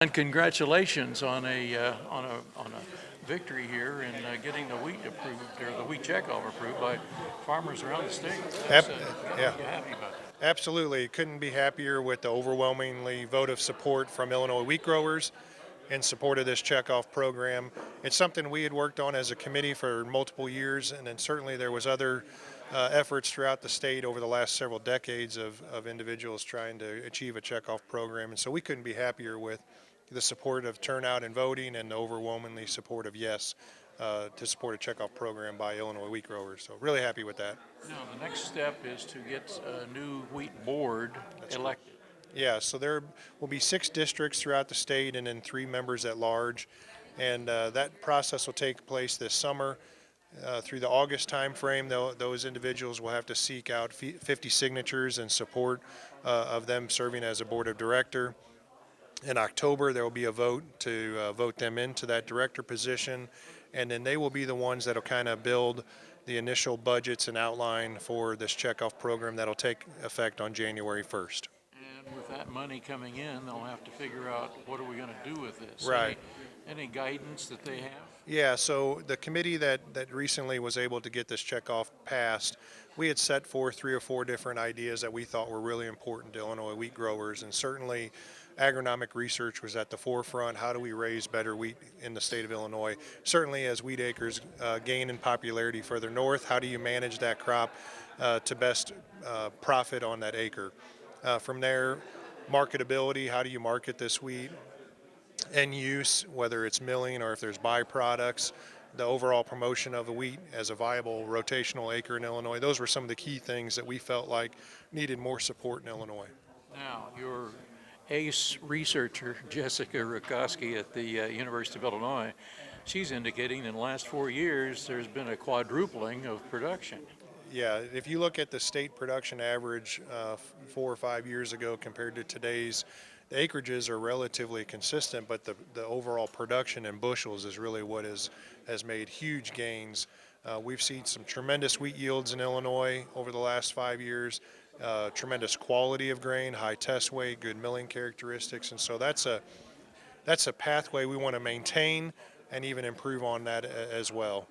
And congratulations on a victory here in getting the wheat approved, or the wheat checkoff approved by farmers around the state. Yeah, You happy about that? absolutely. Couldn't be happier with the overwhelmingly vote of support from Illinois wheat growers in support of this checkoff program. It's something we had worked on as a committee for multiple years, and then certainly there was other efforts throughout the state over the last several decades of individuals trying to achieve a checkoff program. And so we couldn't be happier with the support of turnout and voting and the overwhelmingly support of yes to support a checkoff program by Illinois wheat growers. So really happy with that. Now, the next step is to get a new wheat board elected. Yeah, so there will be 6 districts throughout the state and then 3 members at large. And that process will take place this summer. Through the August timeframe, those individuals will have to seek out 50 signatures in support of them serving as a board of director. In October, there will be a vote to vote them into that director position, and then they will be the ones that will kind of build the initial budgets and outline for this checkoff program that will take effect on January 1st. And with that money coming in, they'll have to figure out what are we going to do with this. Right. Any guidance that they have? Yeah, so the committee that recently was able to get this checkoff passed, we had set forth 3 or 4 different ideas that we thought were really important to Illinois wheat growers, and certainly agronomic research was at the forefront. How do we raise better wheat in the state of Illinois? Certainly as wheat acres gain in popularity further north, how do you manage that crop to best profit on that acre? From there, marketability, how do you market this wheat? End use, whether it's milling or if there's byproducts, the overall promotion of the wheat as a viable rotational acre in Illinois. Those were some of the key things that we felt like needed more support in Illinois. Now, your ace researcher, Jessica Rutkowski at the University of Illinois, she's indicating in the last 4 years there's been a quadrupling of production. Yeah, if you look at the state production average 4 or 5 years ago compared to today's, the acreages are relatively consistent, but the overall production in bushels is really what has made huge gains. We've seen some tremendous wheat yields in Illinois over the last 5 years, tremendous quality of grain, high test weight, good milling characteristics, and so that's a pathway we want to maintain and even improve on that as well.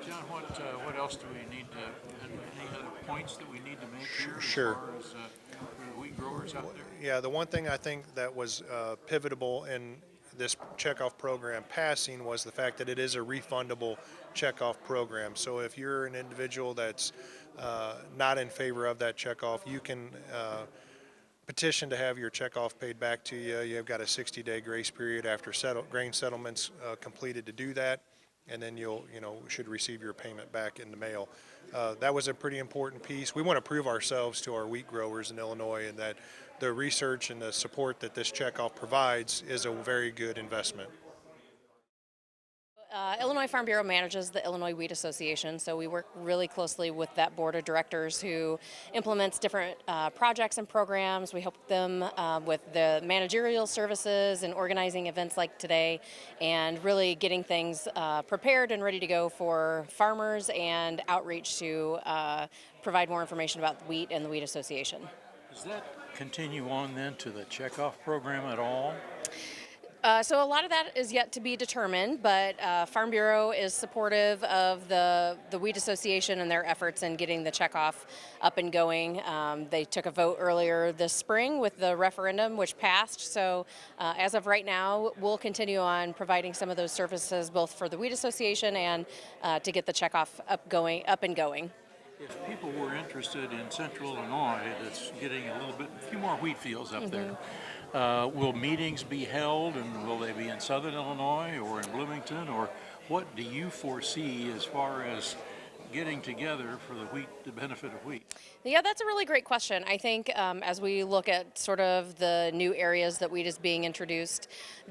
John, what else do we need to, any other points that we need to make here Sure. as far as the wheat growers out there? Yeah, the one thing I think that was pivotal in this checkoff program passing was the fact that it is a refundable checkoff program. So if you're an individual that's not in favor of that checkoff, you can petition to have your checkoff paid back to you. You've got a 60-day grace period after grain settlements completed to do that, and then you should receive your payment back in the mail. That was a pretty important piece. We want to prove ourselves to our wheat growers in Illinois, and that the research and the support that this checkoff provides is a very good investment. Illinois Farm Bureau manages the Illinois Wheat Association, so we work really closely with that board of directors who implements different projects and programs. We help them with the managerial services and organizing events like today, and really getting things prepared and ready to go for farmers and outreach to provide more information about wheat and the Wheat Association. Does that continue on then to the checkoff program at all? So a lot of that is yet to be determined, but Farm Bureau is supportive of the Wheat Association and their efforts in getting the checkoff up and going. They took a vote earlier this spring with the referendum, which passed. So as of right now, we'll continue on providing some of those services both for the Wheat Association and to get the checkoff up and going. If people were interested in central Illinois, that's getting a few more wheat fields up there, will meetings be held, and will they be in southern Illinois or in Bloomington, or what do you foresee as far as getting together for the benefit of wheat? Yeah, that's a really great question. I think as we look at sort of the new areas that wheat is being introduced,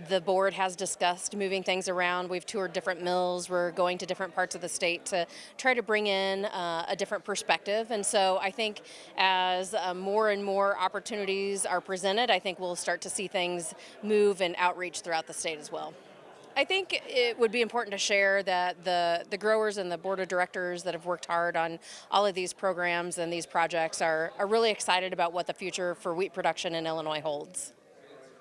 the board has discussed moving things around. We've toured different mills. We're going to different parts of the state to try to bring in a different perspective. And so I think as more and more opportunities are presented, I think we'll start to see things move and outreach throughout the state as well. I think it would be important to share that the growers and the board of directors that have worked hard on all of these programs and these projects are really excited about what the future for wheat production in Illinois holds.